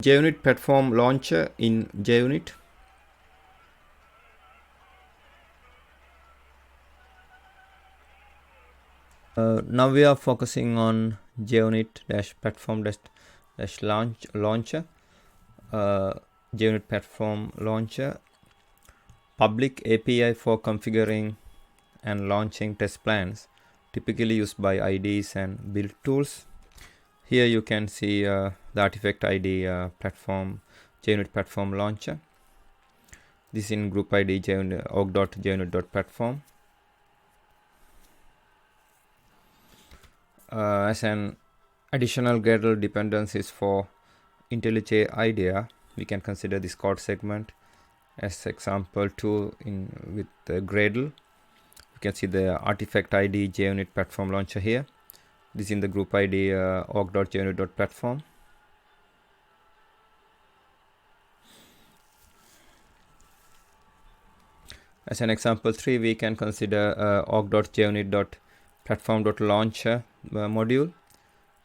junit-platform-launcher in JUnit. Now we are focusing on junit-platform-launcher, junit-platform-launcher, public API for configuring and launching test plans, typically used by IDEs and build tools. Here you can see the artifact ID platform junit-platform-launcher. This is in group ID org.junit.platform. As an additional Gradle dependencies for IntelliJ IDEA, we can consider this code segment as example 2 with the Gradle. You can see the artifact ID JUnit platform launcher here. This is in the group ID org.junit.platform. As an example 3, we can consider org.junit.platform.launcher module,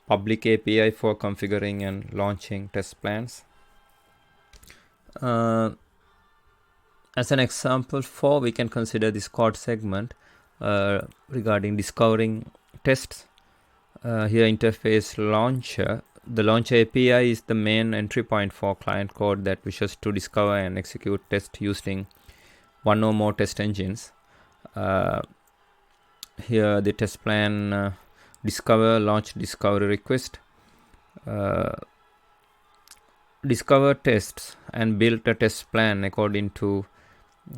public API for configuring and launching test plans. As an example 4, we can consider this code segment regarding discovering tests. Here interface launcher. The launcher API is the main entry point for client code that wishes to discover and execute tests using one or more test engines. Here the test plan discover, launch, discovery request, discover tests and build a test plan according to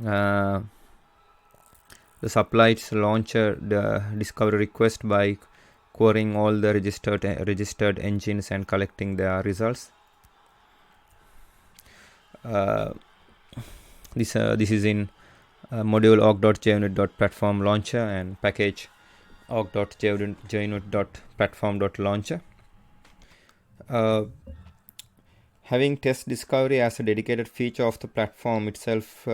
the supplied launcher the discovery request by querying all the registered engines and collecting their results. This is in module org.junit.platform-launcher and package org.junit.platform.launcher. Having test discovery as a dedicated feature of the platform itself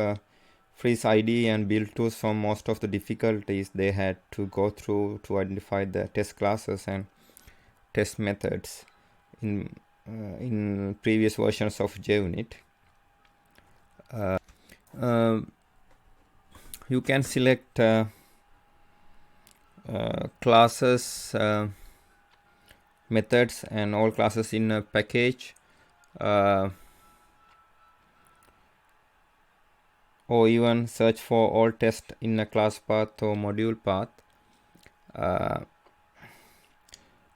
frees IDE and build tools from most of the difficulties they had to go through to identify the test classes and test methods in previous versions of JUnit. You can select classes, methods and all classes in a package, or even search for all tests in a class path or module path.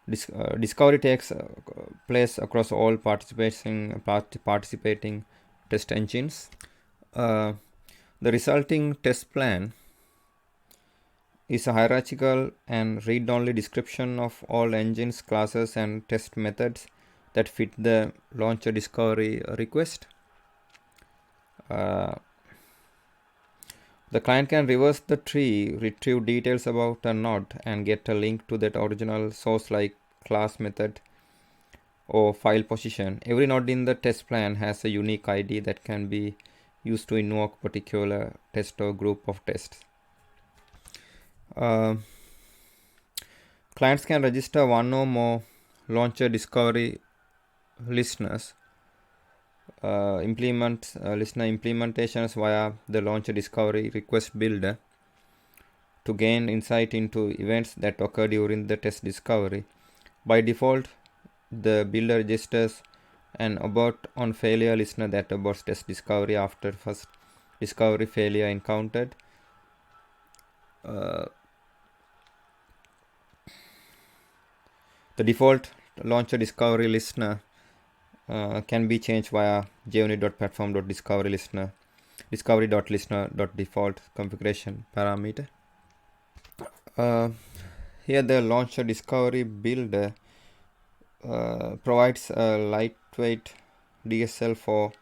Discovery takes place across all participating test engines. The resulting test plan is a hierarchical and read-only description of all engines, classes and test methods that fit the launcher discovery request. The client can reverse the tree, retrieve details about a node and get a link to that original source like class, method or file position. Every node in the test plan has a unique ID that can be used to invoke particular test or group of tests. Clients can register one or more launcher discovery listeners, implement listener implementations via the launcher discovery request builder to gain insight into events that occur during the test discovery. By default, the builder registers an abort on failure listener that aborts test discovery after first discovery failure encountered. The default launcher discovery listener can be changed via junit.platform.discovery-listener discovery.listener.default configuration parameter. Here the launcher discovery builder provides a lightweight DSL for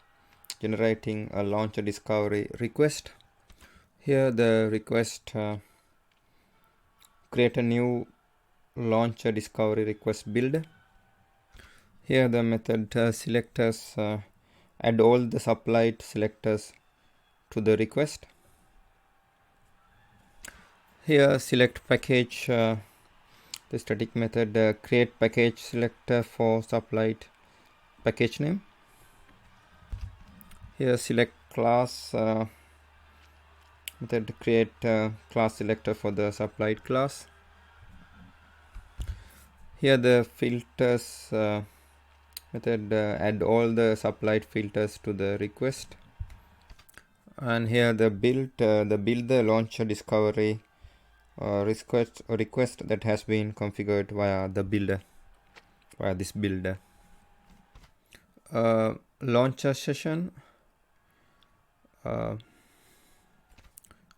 generating a launcher discovery request. Here the request create a new launcher discovery request builder. Here the method selectors add all the supplied selectors to the request. Here select package, the static method create package selector for supplied package name. Here select class method to create class selector for the supplied class. Here the filters method add all the supplied filters to the request. And here the build the launcher discovery request that has been configured via the builder, via this builder. Launcher session.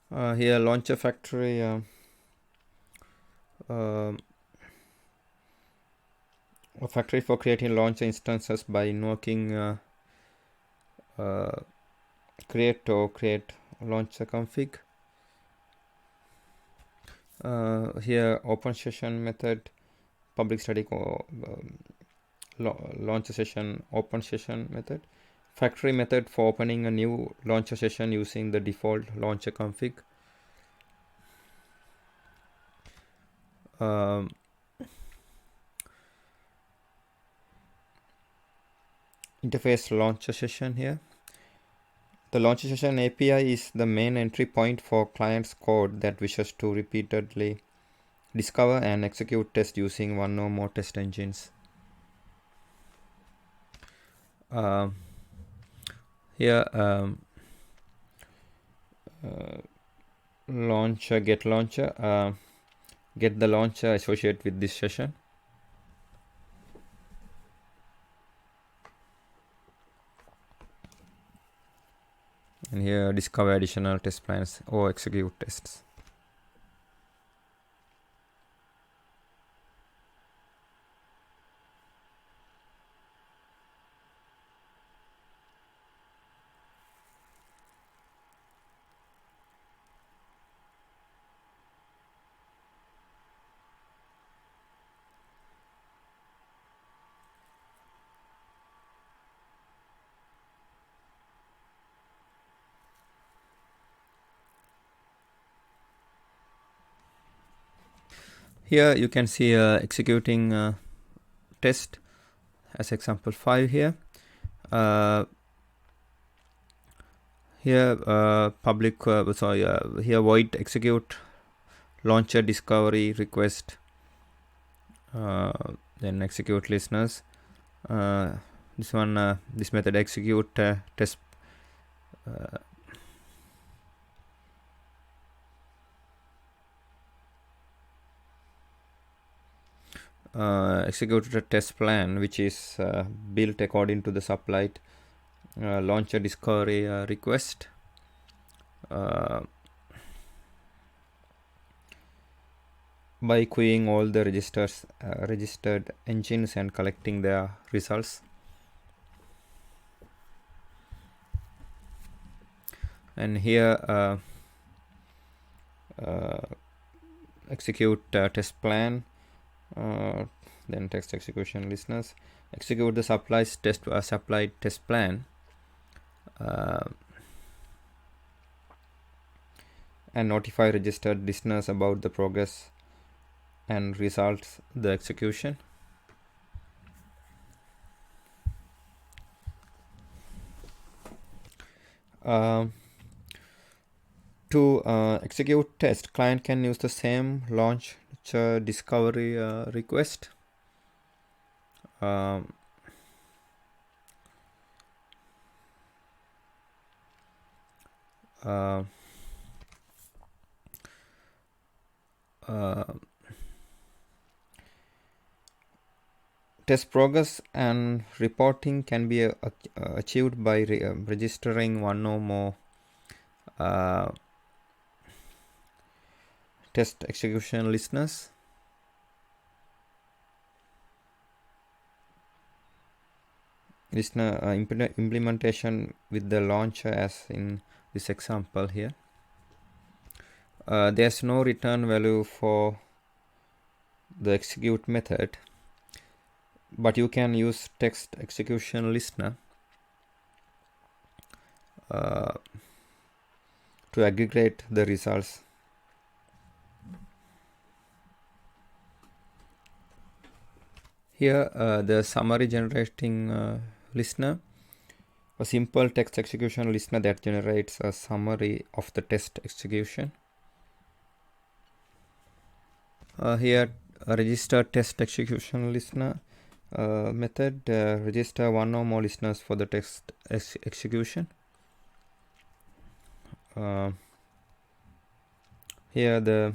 Here launcher factory a factory for creating launcher instances by invoking create launcher config. Here open session method, public static launcher session, open session method, factory method for opening a new launcher session using the default launcher config. Interface launcher session. Here the launcher session API is the main entry point for client's code that wishes to repeatedly discover and execute tests using one or more test engines. Here launcher get launcher, get the launcher associated with this session. And here discover additional test plans or execute tests. Here you can see executing test as example 5 here. Here public here void execute launcher discovery request, then execute listeners. This one this method execute test execute a test plan which is built according to the supplied launcher discovery request. By queuing all the registered engines and collecting their results. And here execute test plan, then text execution listeners, execute the supplied test plan, and notify registered listeners about the progress and results the execution. To execute test, client can use the same launcher discovery request. Test progress and reporting can be achieved by registering one or more test execution listeners. Listener implementation with the launcher as in this example here. There's no return value for the execute method, but you can use text execution listener to aggregate the results. Here the summary generating listener a simple text execution listener that generates a summary of the test execution. Here, a register test execution listener method register one or more listeners for the text execution. Here the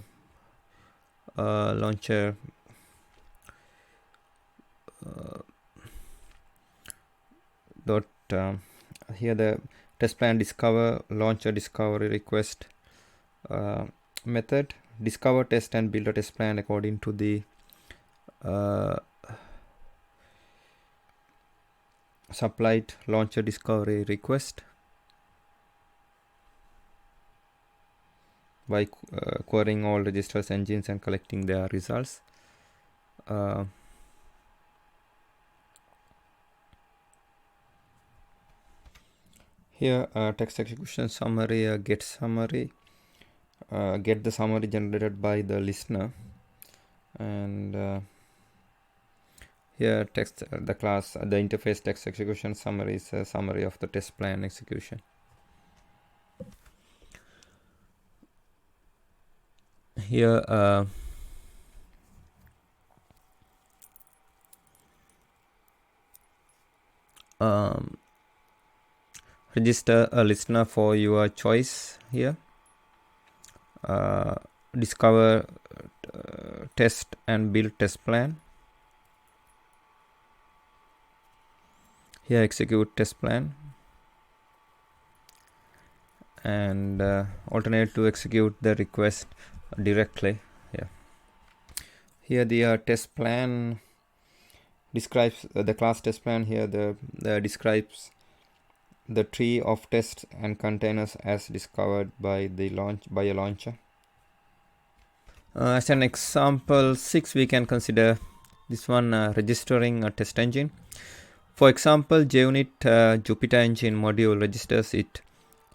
launcher dot here the test plan discover launcher discovery request method discover test and build a test plan according to the supplied launcher discovery request by querying all registers engines and collecting their results. Here text execution summary, get summary, get the summary generated by the listener, and here text the class the interface text execution summary is a summary of the test plan execution. Here register a listener for your choice. Here discover test and build test plan. Here execute test plan, and alternate to execute the request directly. Here the test plan describes the class test plan. Here the describes the tree of tests and containers as discovered by a launcher. As an example 6, we can consider this one, registering a test engine. For example, junit Jupyter engine module registers it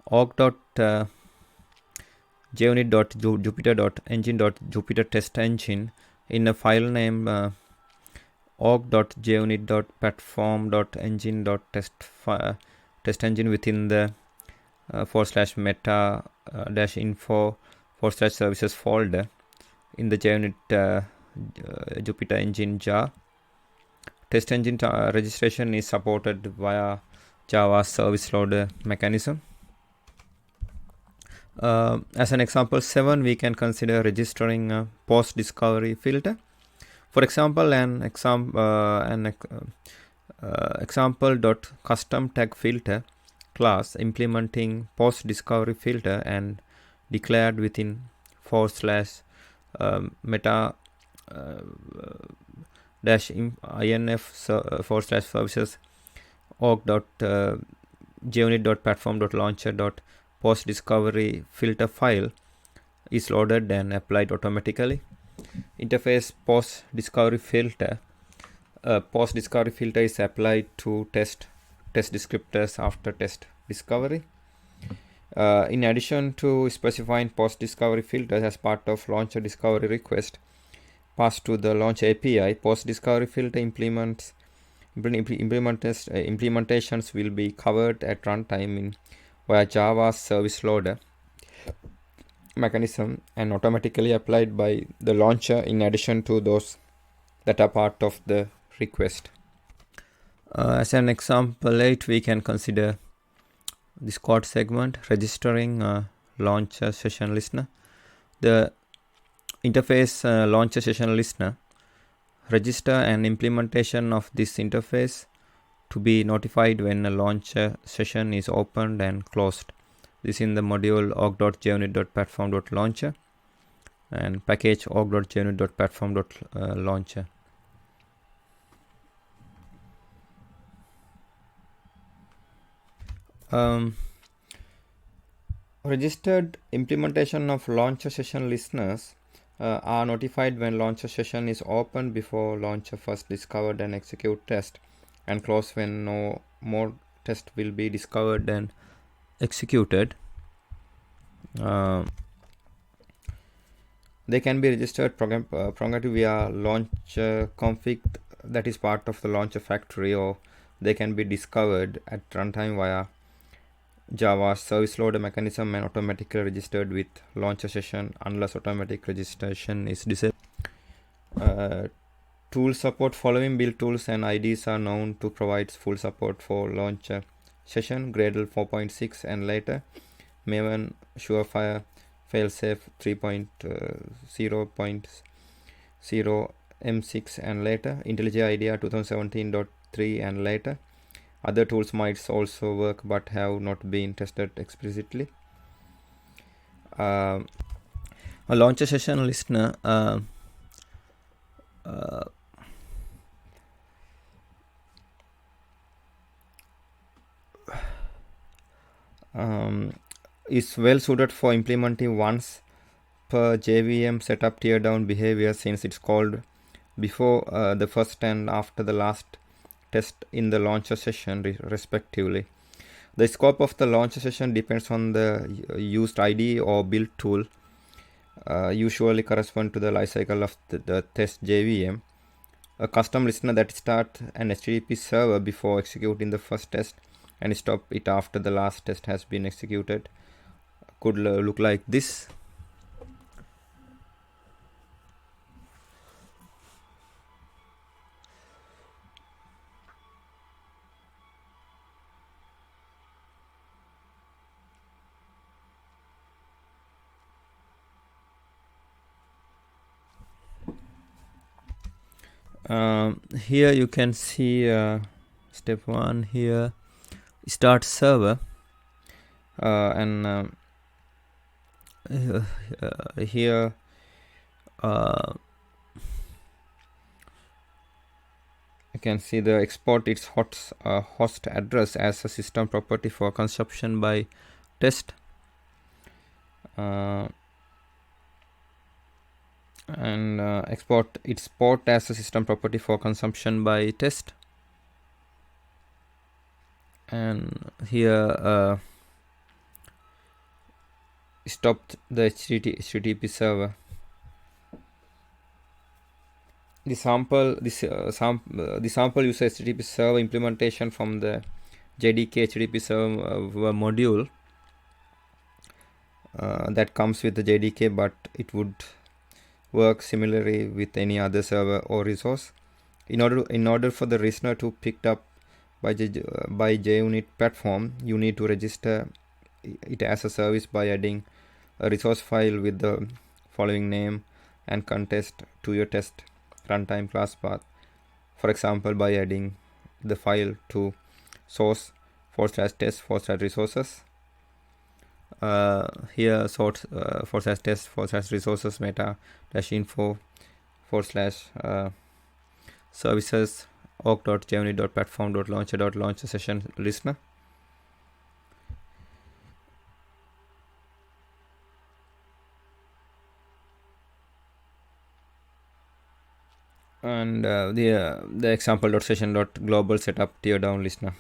org.junit.jupyter.engine.jupyter test engine in a file name org.junit.platform-launcher engine within the /meta-info/services folder in the junit Jupyter engine jar. Test engine registration is supported via Java service loader mechanism. As an example 7, we can consider registering a post discovery filter. For example, an example.custom tag filter class implementing post discovery filter and declared within /meta -inf/services org.junit.platform-launcher.post discovery filter file is loaded and applied automatically. Interface post discovery filter. Post discovery filter is applied to test descriptors after test discovery. In addition to specifying post discovery filters as part of launcher discovery request passed to the launch API, post discovery filter implementations will be covered at runtime via Java service loader mechanism and automatically applied by the launcher in addition to those that are part of the request. As an example 8, we can consider this code segment registering a launcher session listener. The interface launcher session listener register an implementation of this interface to be notified when a launcher session is opened and closed. This in the module org.junit.platform.launcher and package org.junit.platform.launcher. Registered implementation of launcher session listeners are notified when launcher session is opened before launcher first discovered and execute test, and close when no more test will be discovered and executed. They can be registered programmatically via launcher config that is part of the launcher factory, or They can be discovered at runtime via Java's service loader mechanism and automatically registered with launcher session unless automatic registration is disabled. Tool support. Following build tools and IDs are known to provide full support for launcher session, Gradle 4.6 and later, Maven, Surefire, Failsafe 3.0.0, M6 and later, IntelliJ IDEA 2017.3 and later. Other tools might also work but have not been tested explicitly. A launcher session listener is well suited for implementing once per JVM setup teardown behavior, since it's called before the first and after the last test in the launcher session respectively. The scope of the launcher session depends on the used IDE or build tool, usually correspond to the lifecycle of the test JVM. A custom listener that starts an HTTP server before executing the first test and stop it after the last test has been executed could look like this. Here you can see step 1 here, start server, and here you can see the export its host address as a system property for consumption by test, and export its port as a system property for consumption by test. And here stopped the HTTP server. The sample uses HTTP server implementation from the JDK HTTP server module that comes with the JDK, but it would work similarly with any other server or resource. In order for the listener to picked up by junit-platform, you need to register it as a service by adding a resource file with the following name and context to your test runtime class path. For example, by adding the file to source/test/resources. Here source/test/resources meta-info/services org.junit.platform.launcher session listener. And the example.session.global setup teardown listener.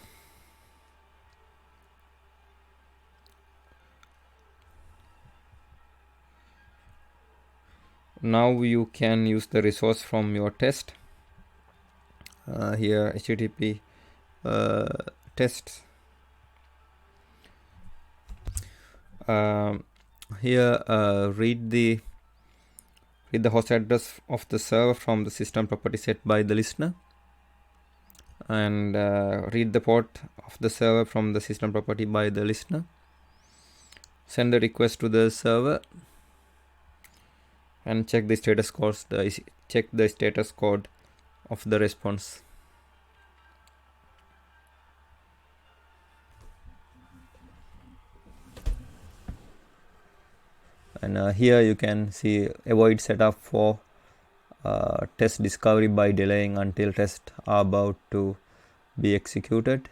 Now you can use the resource from your test. Here HTTP tests. Here read the host address of the server from the system property set by the listener, and read the port of the server from the system property by the listener. Send the request to the server and check the status code of the response. And here you can see avoid setup for test discovery by delaying until tests are about to be executed.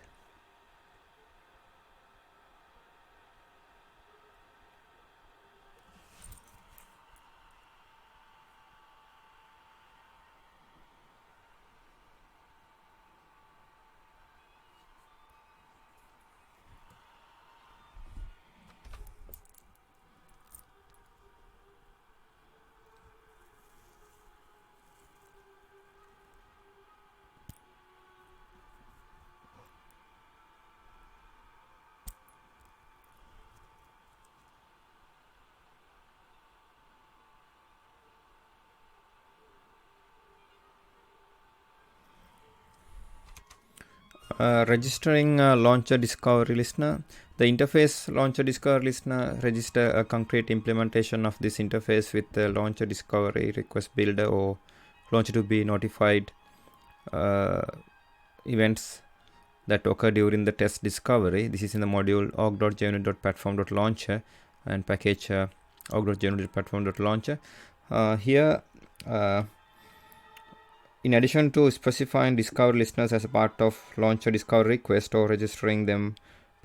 Registering launcher discovery listener. The interface launcher discovery listener register a concrete implementation of this interface with the launcher discovery request builder or launcher to be notified events that occur during the test discovery. This is in the module org.junit.platform.launcher and package org.junit.platform.launcher. Here, in addition to specifying discovery listeners as a part of launcher discovery request or registering them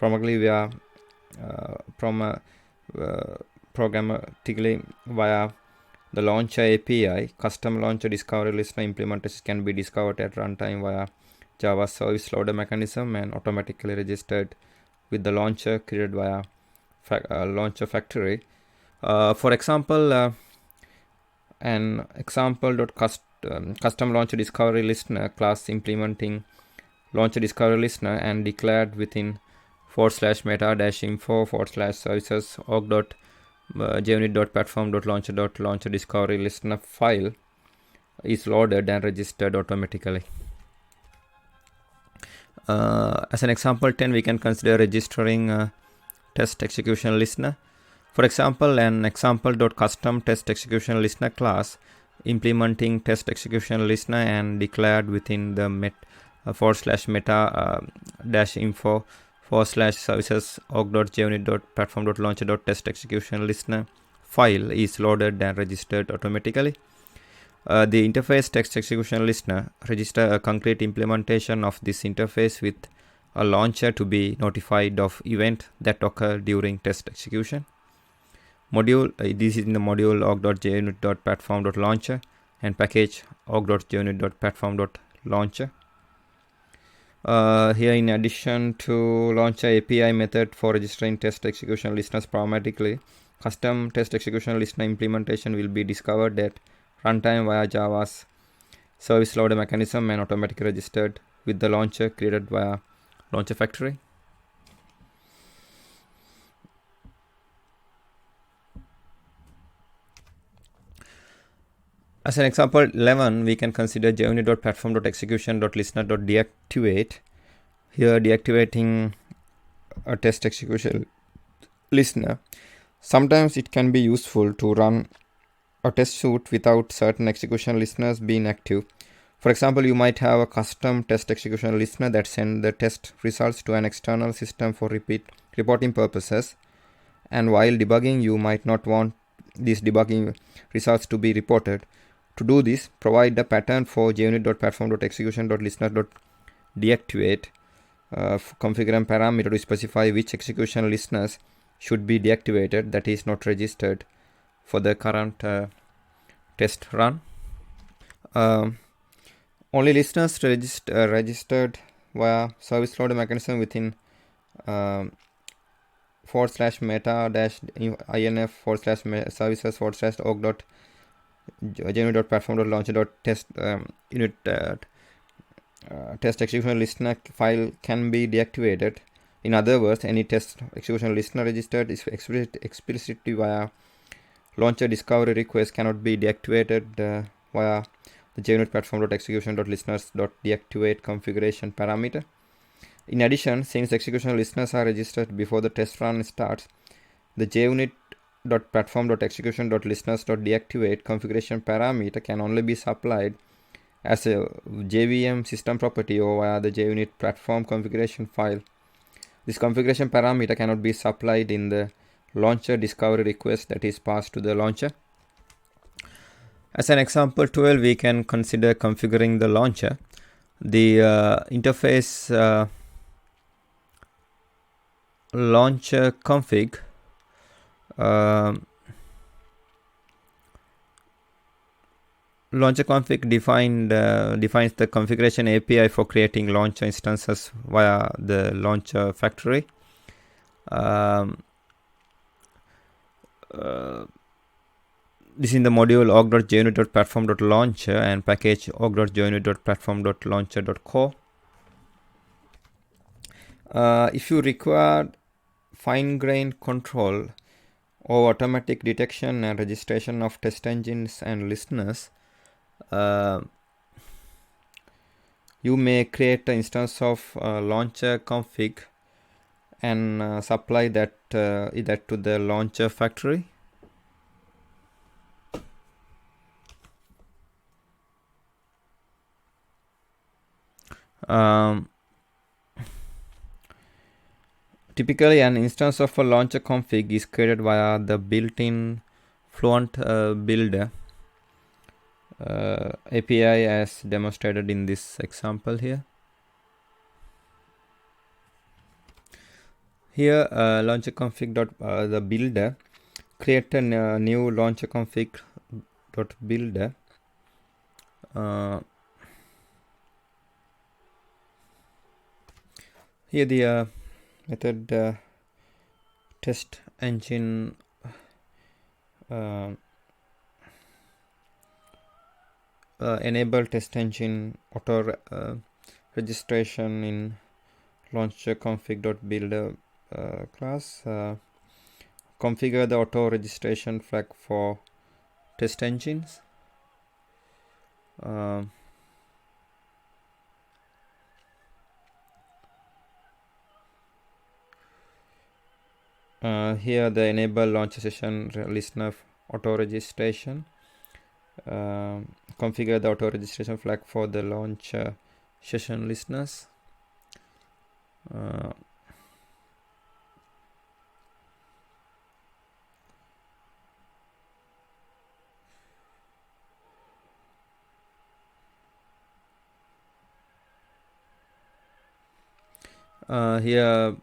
programmatically via the launcher API, custom launcher discovery listener implementations can be discovered at runtime via Java service loader mechanism and automatically registered with the launcher created via launcher factory. For example, an custom launcher discovery listener class implementing launcher discovery listener and declared within /meta-info/services org.junit.platform.launcher discovery listener file is loaded and registered automatically. As an example 10, we can consider registering test execution listener. For example, an example.custom test execution listener class implementing test execution listener and declared within the /meta-info/services org.junit.platform.launcher.test execution listener file is loaded and registered automatically. The interface text execution listener register a concrete implementation of this interface with a launcher to be notified of event that occur during test execution. This is in the module org.junit.platform.launcher and package org.junit.platform.launcher. Here, in addition to launcher API method for registering test execution listeners programmatically, custom test execution listener implementation will be discovered at runtime via Java's service loader mechanism and automatically registered with the launcher created via launcher factory. As an example 11, we can consider junit.platform.execution.listener.deactivate. Here, deactivating a test execution listener. Sometimes it can be useful to run a test suite without certain execution listeners being active. For example, you might have a custom test execution listener that sends the test results to an external system for reporting purposes. And while debugging, you might not want these debugging results to be reported. To do this, provide a pattern for junit.platform.execution.listener.deactivate. Configure a parameter to specify which execution listeners should be deactivated that is not registered for the current test run. Only listeners registered via service loader mechanism within /meta-info/services/org.junit.platform.launcher.test unit test execution listener file can be deactivated. In other words, any test execution listener registered is explicitly via launcher discovery request cannot be deactivated via the junit-platform.execution.listeners.deactivate configuration parameter. In addition, since execution listeners are registered before the test run starts, the junit.platform.execution.listeners.deactivate configuration parameter can only be supplied as a JVM system property or via the JUnit platform configuration file. This configuration parameter cannot be supplied in the launcher discovery request that is passed to the launcher. As an example 12, we can consider configuring the launcher. The interface launcher config defines the configuration API for creating launcher instances via the launcher factory. This is in the module org.junit.platform.launcher and package org.junit.platform.launcher.core. If you require fine-grained control or automatic detection and registration of test engines and listeners, You may create an instance of launcher config and supply that to the launcher factory. Typically, an instance of a launcher config is created via the built-in Fluent Builder API as demonstrated in this example here. Here, launcher config the builder create a new launcher config dot builder. Here the method test engine enable test engine auto registration in launcher config.builder class. Configure the auto registration flag for test engines. Here the enable launcher session listener auto registration. Configure the auto registration flag for the launch session listeners. Here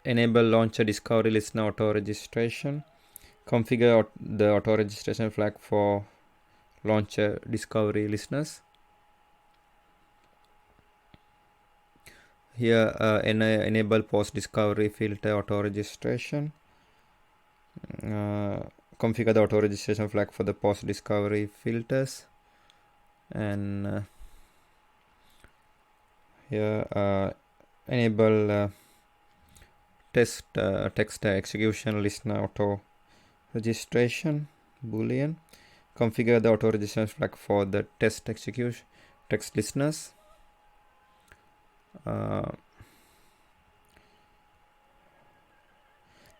enable launcher discovery listener auto registration. Configure the auto registration flag for launcher discovery listeners. Here enable post discovery filter auto registration. Configure the auto registration flag for the post discovery filters, and here enable text execution listener auto registration boolean. Configure the auto registration flag for the text execution text listeners.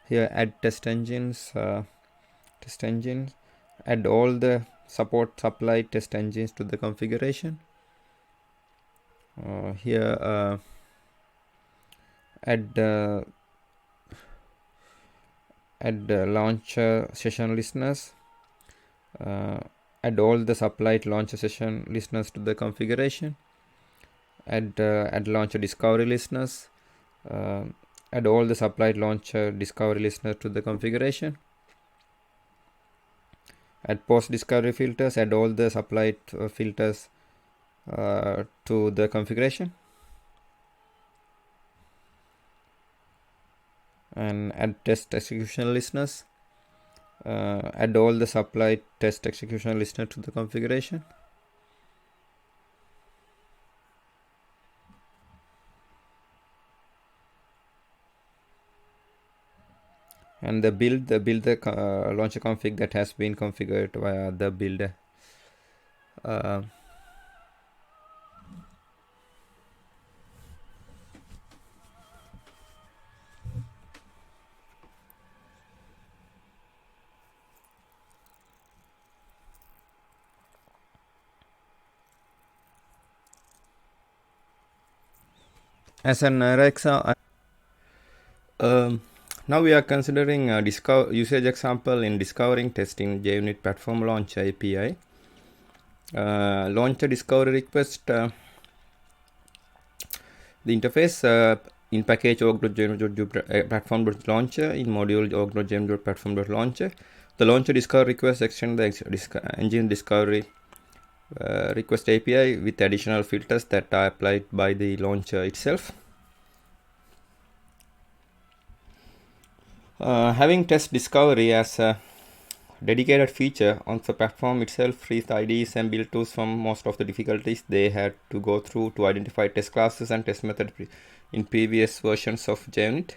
Here add test engines. Add all the support supply test engines to the configuration. Here add launcher session listeners. Add all the supplied launcher session listeners to the configuration. Add launcher discovery listeners. Add all the supplied launcher discovery listeners to the configuration. Add post discovery filters. Add all the supplied filters to the configuration. And add test execution listeners. Add all the supplied test execution listeners to the configuration. And the build the launcher config that has been configured via the builder. As an example, now we are considering a usage example in discovering testing junit-platform-launcher API. Launcher discovery request. The interface in package org.junit.platform.launcher in module org.junit.platform.launcher. The launcher discovery request extend the engine discovery request API with additional filters that are applied by the launcher itself. Having test discovery as a dedicated feature on the platform itself frees the IDEs and build tools from most of the difficulties they had to go through to identify test classes and test methods in previous versions of JUnit.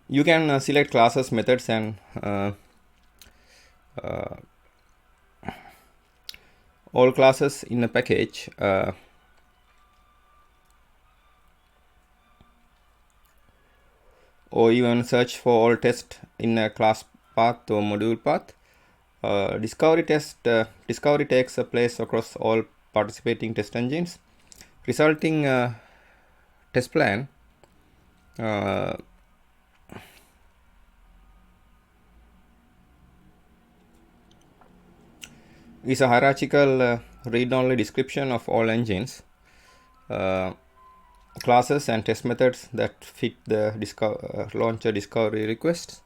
You can select classes, methods, and all classes in a package, or even search for all tests in a class path or module path. Discovery takes a place across all participating test engines. Resulting test plan is a hierarchical read-only description of all engines, classes and test methods that fit the launcher discovery requests.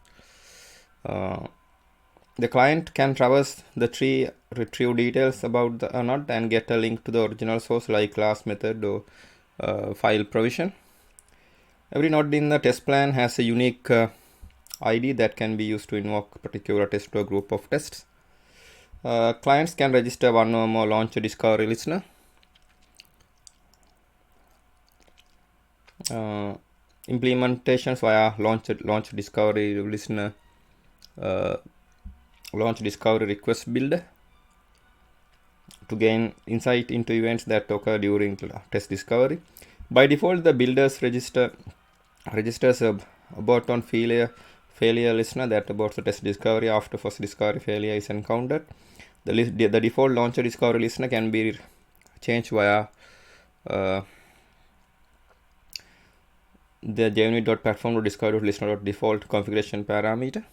The client can traverse the tree, retrieve details about the node, and get a link to the original source like class, method, or file provision. Every node in the test plan has a unique ID that can be used to invoke a particular test or group of tests. Clients can register one or more launcher discovery listener. Implementations via launch discovery listener, launch discovery request builder to gain insight into events that occur during test discovery. By default, the builders registers a abort on failure listener that aborts the test discovery after first discovery failure is encountered. The default launcher discovery listener can be changed via the junit-platform-launcher configuration parameter.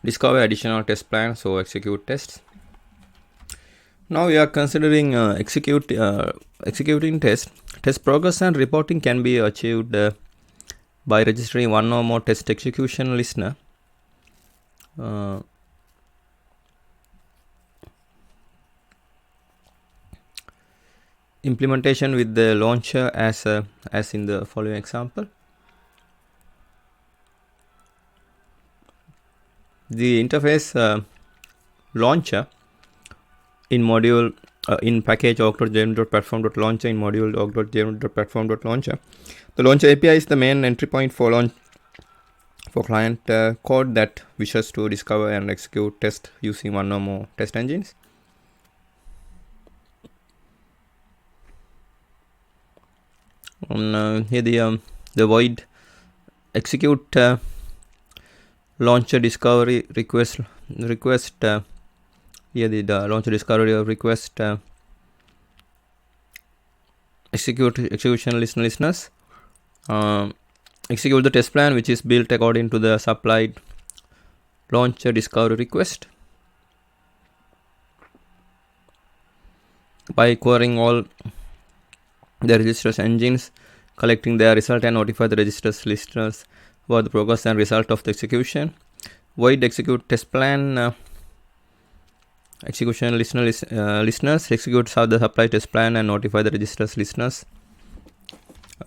Discover additional test plans or execute tests. Now we are considering executing tests. Test progress and reporting can be achieved by registering one or more test execution listener. Implementation with the launcher as in the following example. The interface launcher in module in package org.junit.platform.launcher in module org.junit.platform.launcher. The launcher API is the main entry point for client code that wishes to discover and execute tests using one or more test engines. Here the void execute launcher discovery request here the launcher discovery request execution listeners execute the test plan which is built according to the supplied launcher discovery request by querying all the registers engines, collecting their result and notify the registers listeners about the progress and result of the execution. Void execute test plan execution listeners execute the supply test plan and notify the registers listeners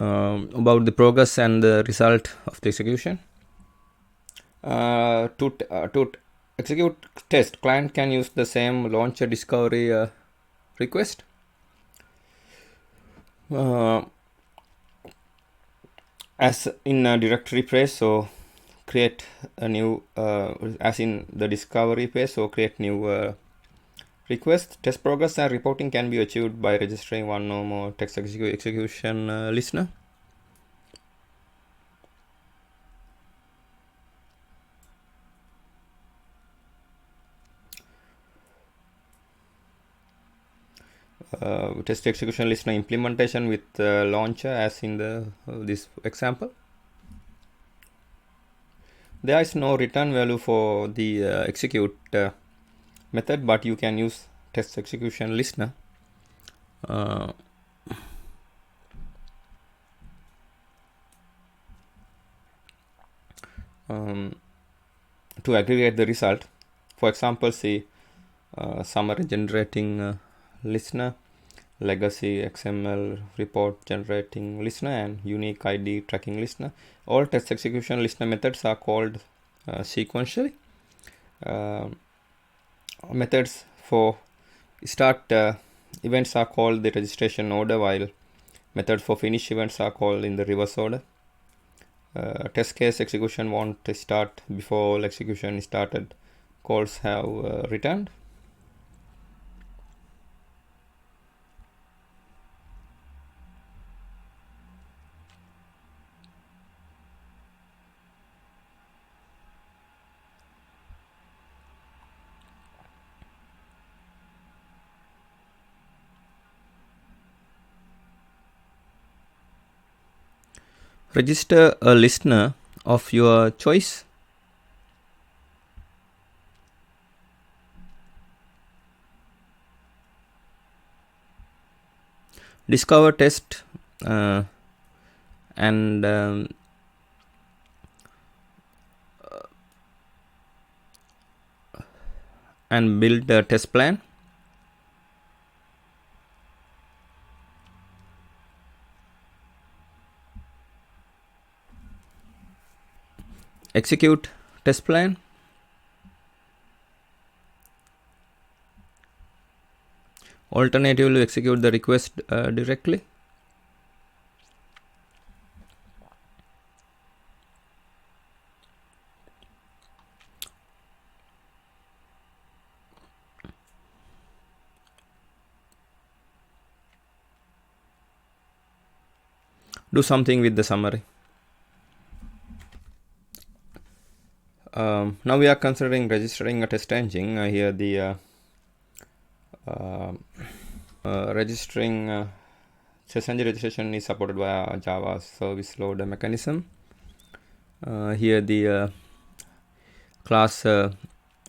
about the progress and the result of the execution. To execute test, client can use the same launcher discovery request. As in a directory page, so create a new as in the discovery page, so create new request. Test progress and reporting can be achieved by registering one or more text execution listener. Test execution listener implementation with launcher as in the this example. There is no return value for the execute method, but you can use test execution listener to aggregate the result. For example, see summary generating listener legacy XML report generating listener, and unique ID tracking listener. All test execution listener methods are called sequentially. Methods for start events are called the registration order, while methods for finish events are called in the reverse order. Test case execution won't start before all execution started calls have returned. Register a listener of your choice. Discover, test, and build a test plan. Execute test plan. Alternatively, execute the request directly. Do something with the summary. Now we are considering registering a test engine. Here the registering test engine registration is supported by Java service loader mechanism. Here the class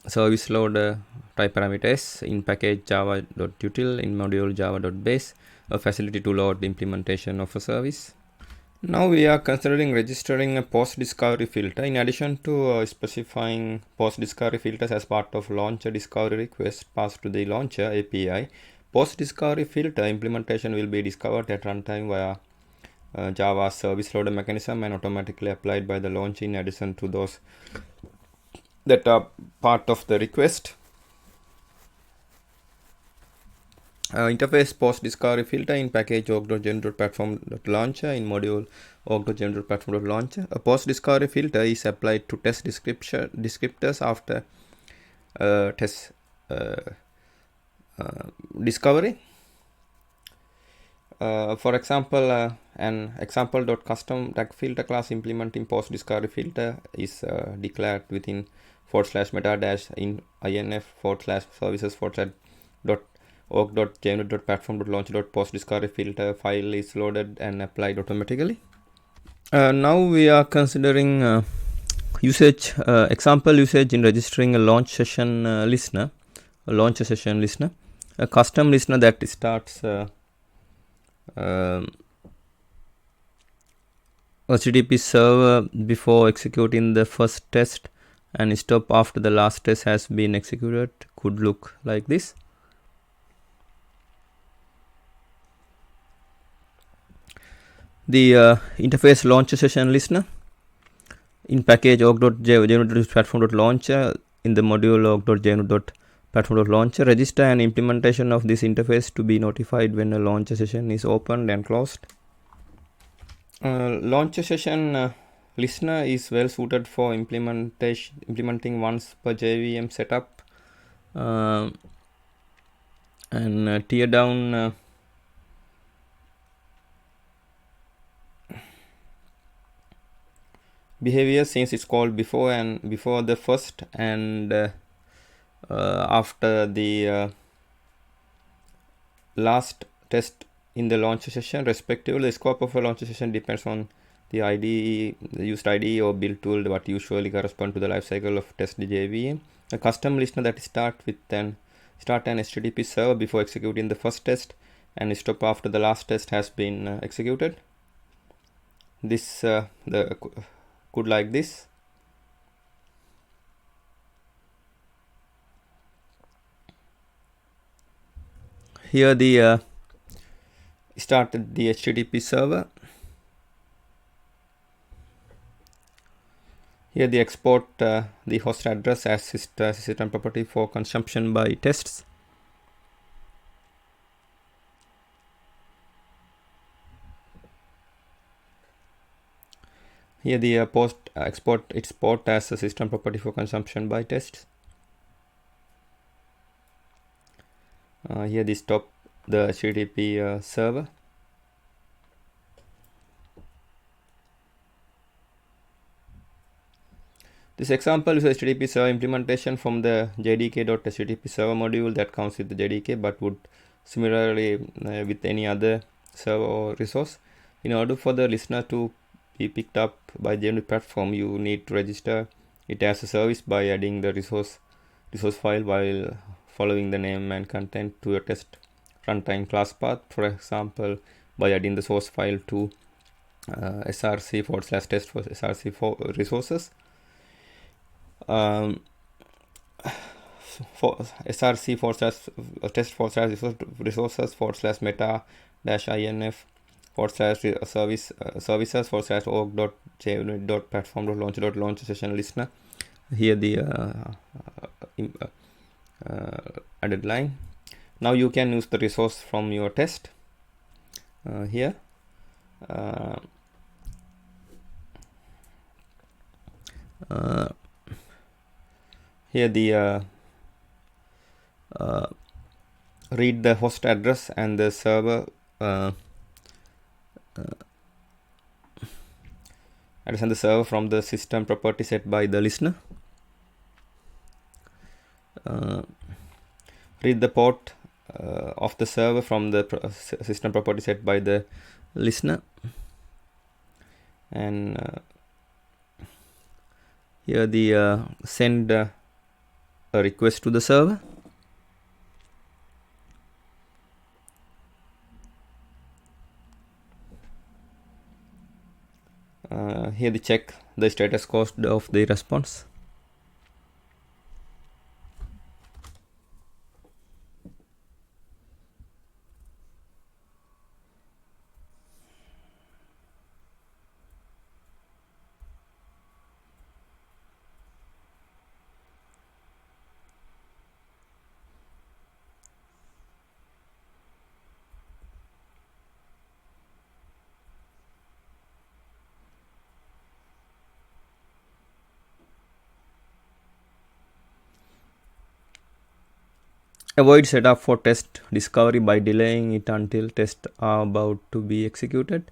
service loader type parameters in package java.util, in module java.base, a facility to load the implementation of a service. Now we are considering registering a post discovery filter. In addition to specifying post discovery filters as part of launcher discovery request passed to the launcher API, post discovery filter implementation will be discovered at runtime via Java service loader mechanism and automatically applied by the launcher in addition to those that are part of the request. Interface post discovery filter in package org.junit-platform-launcher, in module org.junit-platform-launcher. A post discovery filter is applied to test descriptors after test discovery. For example, an example.custom tag filter class implementing post discovery filter is declared within /meta-in inf/services/org.junit.platform.launcher.post discovery filter file is loaded and applied automatically. Now we are considering usage example usage in registering a launch session listener, a launcher session listener, a custom listener that starts HTTP server before executing the first test and stop after the last test has been executed could look like this. The interface launcher session listener in package org.junit-platform.launcher, in the module org.junit-platform.launcher, register an implementation of this interface to be notified when a launcher session is opened and closed. Launcher session listener is well suited for implementing once per JVM setup and tear down behavior, since it's called before the first and after the last test in the launcher session respectively. The scope of a launcher session depends on the IDE, the used IDE or build tool what usually correspond to the lifecycle of test JVM. A custom listener that start an HTTP server before executing the first test and stop after the last test has been executed. This could like this. Here the started the HTTP server. Here the export the host address as system property for consumption by tests. Here the export its port as a system property for consumption by tests. Here the stop the HTTP server. This example is a HTTP server implementation from the jdk.http server module that comes with the JDK, but would similarly with any other server or resource. In order for the listener to be picked up by the junit-platform, you need to register it as a service by adding the resource file while following the name and content to your test runtime class path. For example, by adding the source file to src/test for src resources. For src/test/resources/meta-inf/services/org.junit.platform.launcher session here the added line. Now you can use the resource from your test here. Here the read the host address and the server address and the server from the system property set by the listener. Read the port of the server from the system property set by the listener, and here the send a request to the server. Here the check the status code of the response. Avoid setup for test discovery by delaying it until tests are about to be executed.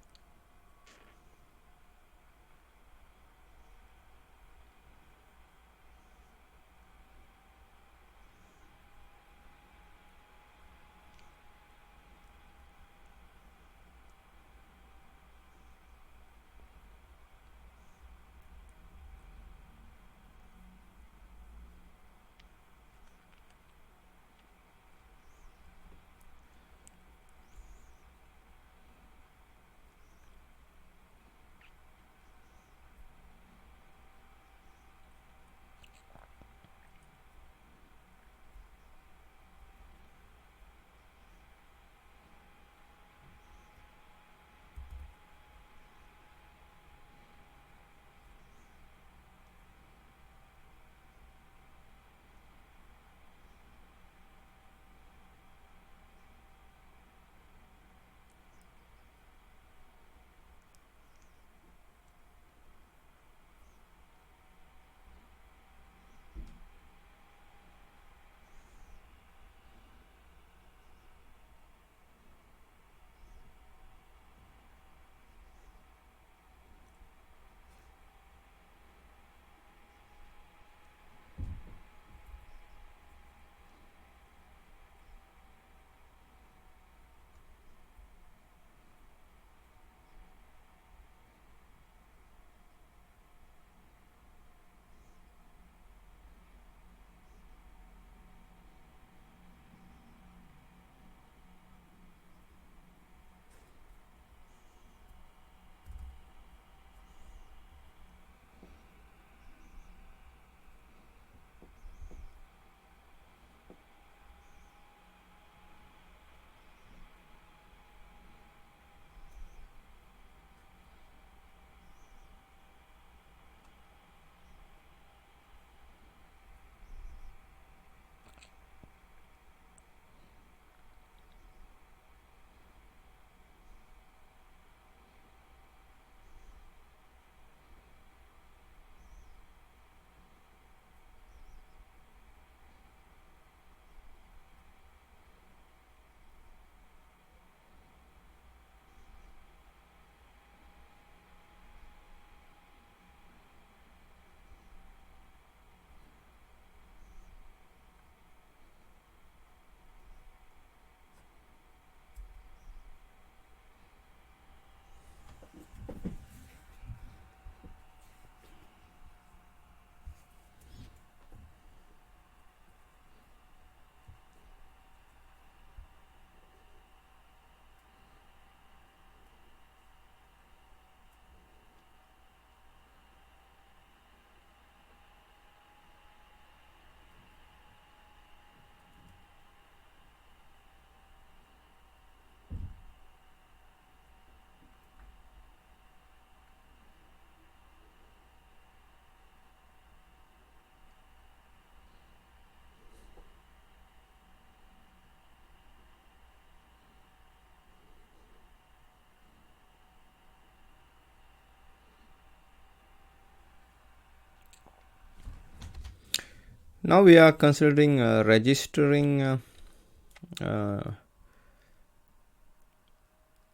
Now we are considering registering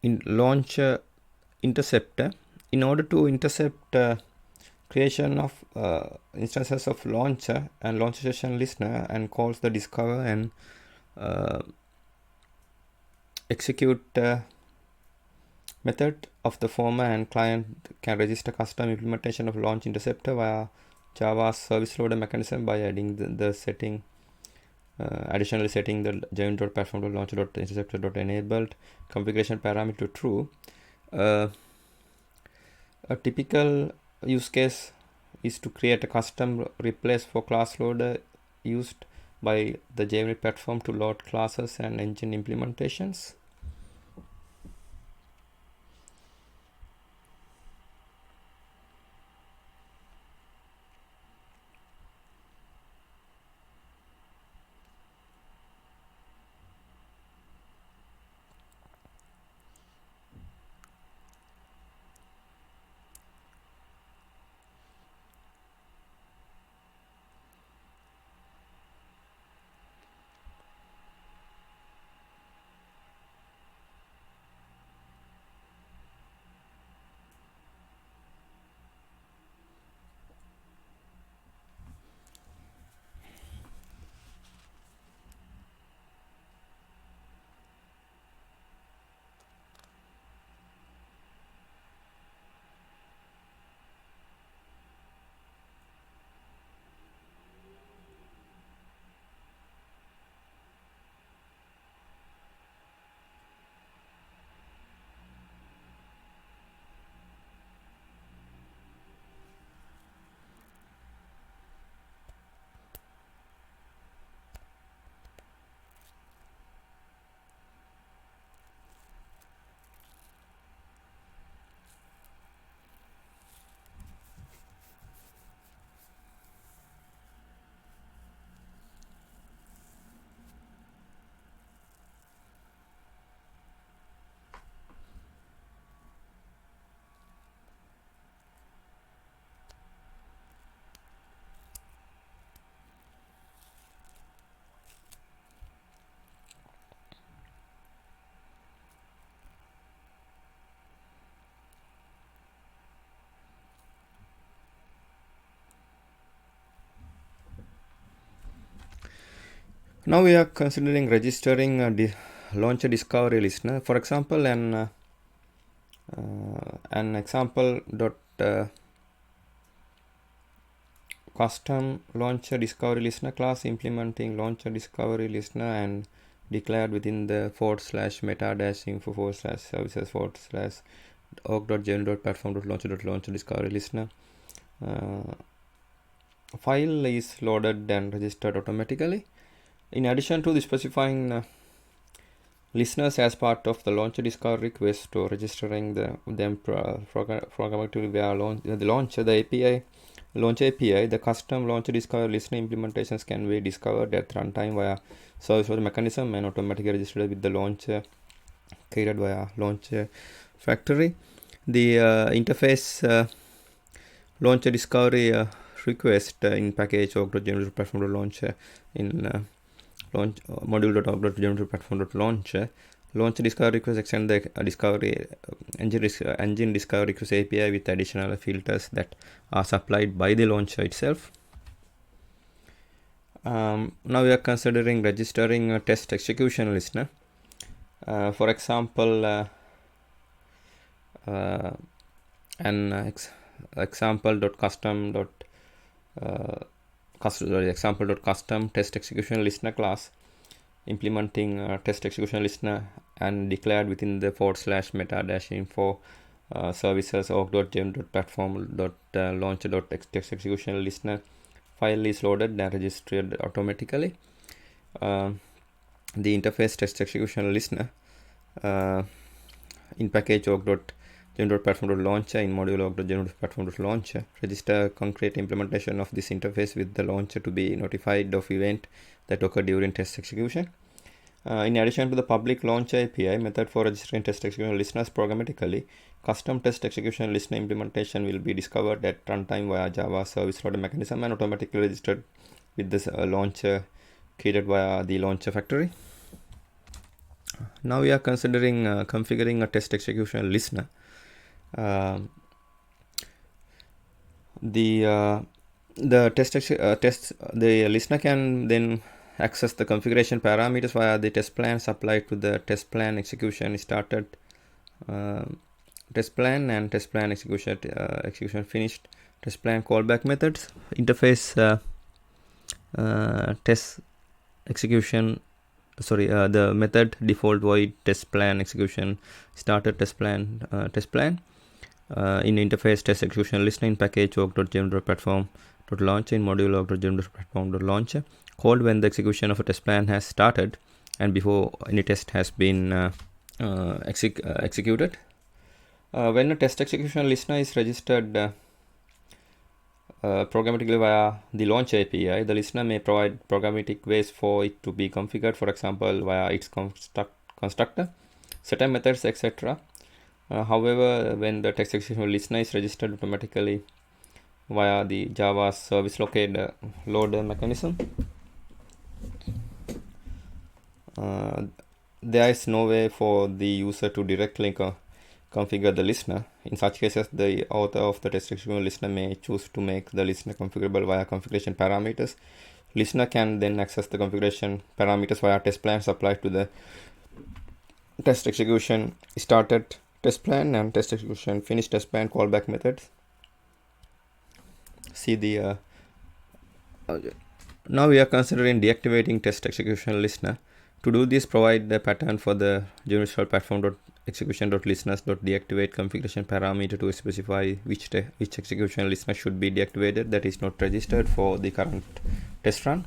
in launcher interceptor. In order to intercept creation of instances of launcher and launcher session listener and calls the discover and execute method of the former, and client can register custom implementation of launch interceptor via Java service loader mechanism by adding the setting. Additionally, setting the junit-platform-launcher.interceptor.enabled configuration parameter to true. A typical use case is to create a custom replace for class loader used by the JUnit platform to load classes and engine implementations. Now we are considering registering a launcher discovery listener. For example, an example dot custom launcher discovery listener class implementing launcher discovery listener and declared within the /meta-info/services/org.jun.platform.launcher.launcher discovery listener. File is loaded and registered automatically. In addition to the specifying listeners as part of the launcher discovery request to registering them programmatically via launch API, the custom launcher discovery listener implementations can be discovered at runtime via service loader mechanism and automatically registered with the launcher created via launcher factory. The interface launcher discovery request in package org.jun.platform.launcher in module.org.jun.platform.launcher. Launcher discovery request extend the discovery engine discovery request API with additional filters that are supplied by the launcher itself. Now we are considering registering a test execution listener. For example, example.custom test execution listener class implementing test execution listener and declared within the /meta-info services org.jun.platform.launcher.txt execution listener file is loaded and registered automatically. The interface test execution listener in package org.jun.platform.launcher in module org.jun.platform.launcher register concrete implementation of this interface with the launcher to be notified of event that occur during test execution. In addition to the public launcher API method for registering test execution listeners programmatically, custom test execution listener implementation will be discovered at runtime via Java service loader mechanism and automatically registered with this launcher created via the launcher factory. Now we are considering configuring a test execution listener. The listener can then access the configuration parameters via the test plans applied to the test plan execution started test plan and test plan execution finished test plan callback methods interface test execution the method default void test plan execution started test plan in interface test execution listener in package org.junit-platform-launcher in module org.junit-platform-launcher called when the execution of a test plan has started and before any test has been executed. When a test execution listener is registered programmatically via the launch API, the listener may provide programmatic ways for it to be configured, for example, via its constructor, setup methods, etc. However, when the text execution listener is registered automatically via the Java service loader mechanism, there is no way for the user to directly configure the listener. In such cases, the author of the test execution listener may choose to make the listener configurable via configuration parameters. Listener can then access the configuration parameters via test plans applied to the test execution started test plan and test execution finished test plan callback methods. See the now we are considering deactivating test execution listener. To do this, provide the pattern for the junit-platform.execution.listeners.deactivate configuration parameter to specify which execution listener should be deactivated that is not registered for the current test run.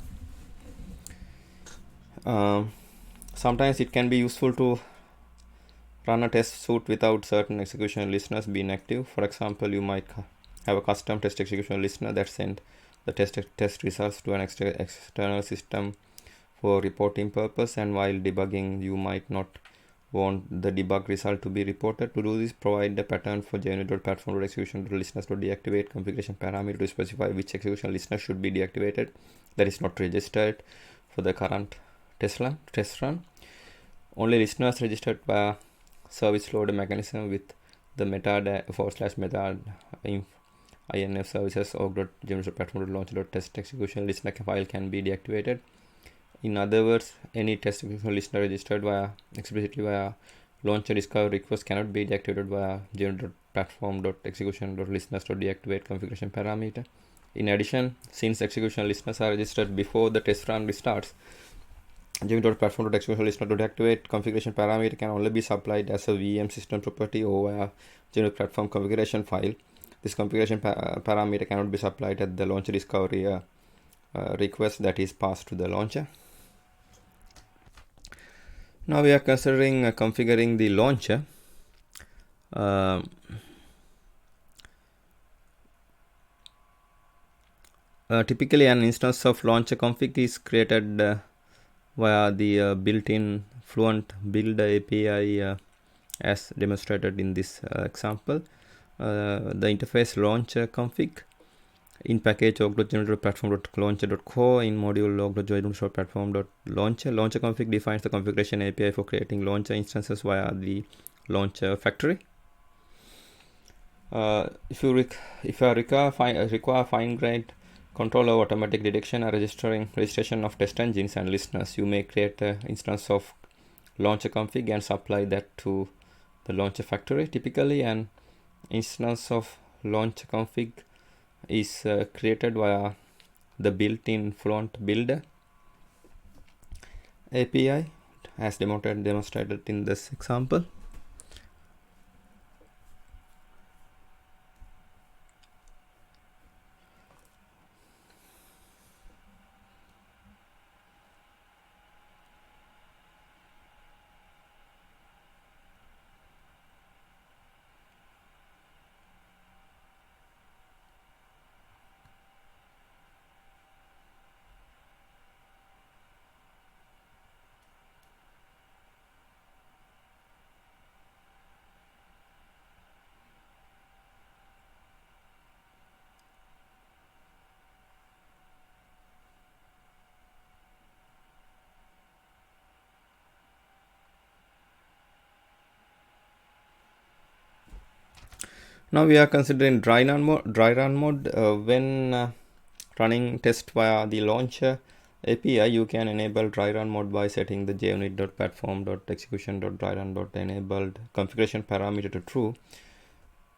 Sometimes it can be useful to run a test suite without certain execution listeners being active. For example, you might have a custom test execution listener that sends the test results to an external system for reporting purpose, and while debugging you might not want the debug result to be reported. To do this, provide the pattern for junit.platform.execution.listeners.deactivate configuration parameter to specify which execution listener should be deactivated that is not registered for the current test run. Only listeners registered via service loader mechanism with the meta /meta inf services org.junit-platform-launcher.test execution listener file can be deactivated. In other words, any test execution listener registered explicitly via launcher discover request cannot be deactivated via junit.platform.execution.listeners.deactivate configuration parameter. In addition, since execution listeners are registered before the test run restarts, junit.platform.execution.listener.deactivate configuration parameter can only be supplied as a VM system property or via junit-platform configuration file. This configuration parameter cannot be supplied at the launcher discovery request that is passed to the launcher. Now we are considering configuring the launcher. Typically, an instance of launcher config is created via the built-in Fluent build API as demonstrated in this example. The interface launcher config in package org.junit-platform-launcher.co in module org.junit-platform-launcher. Launcher config defines the configuration API for creating launcher instances via the launcher factory. If you require fine-grained control over automatic detection and registration of test engines and listeners, you may create an instance of launcher config and supply that to the launcher factory. Typically, an instance of launcher config is created via the built-in Fluent builder API as demonstrated in this example. Now we are considering dry run mode. When running test via the launcher API, you can enable dry run mode by setting the junit.platform.execution.dryrun.enabled configuration parameter to true.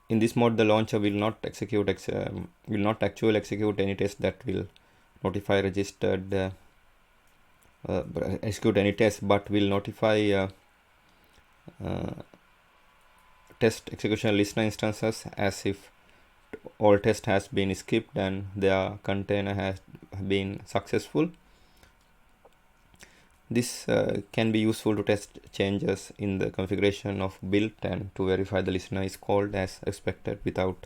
In this mode, the launcher will not actually execute any test that will notify registered execute any test, but will notify test execution listener instances as if all test has been skipped and their container has been successful. This can be useful to test changes in the configuration of build and to verify the listener is called as expected without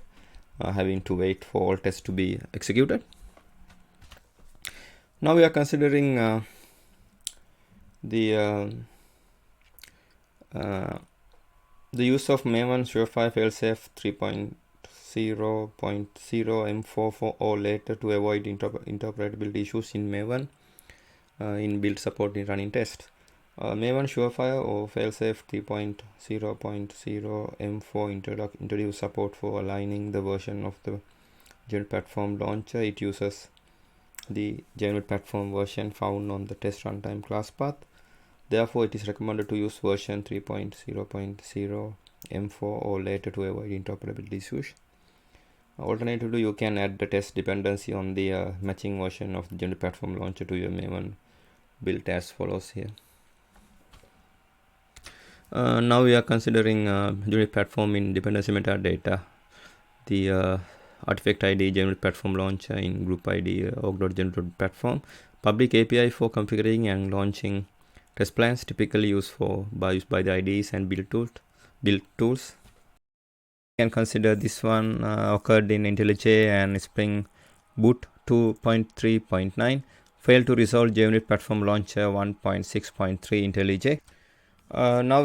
having to wait for all tests to be executed. Now we are considering the use of Maven Surefire failsafe 3.0.0 M4 or later to avoid interoperability issues in Maven in build support in running tests. Maven Surefire or failsafe 3.0.0 M4 introduce support for aligning the version of the junit-platform-launcher. It uses the junit-platform version found on the test runtime class path. Therefore, it is recommended to use version 3.0.0 M4 or later to avoid interoperability issues. Alternatively, you can add the test dependency on the matching version of the junit-platform-launcher to your Maven build as follows here. Now we are considering junit-platform in dependency metadata. The artifact ID junit-platform-launcher in group ID org.junit.platform. Public API for configuring and launching test plans typically used by the IDEs and build tools. You can consider this one occurred in IntelliJ and Spring Boot 2.3.9. Failed to resolve junit-platform-launcher 1.6.3 IntelliJ. Now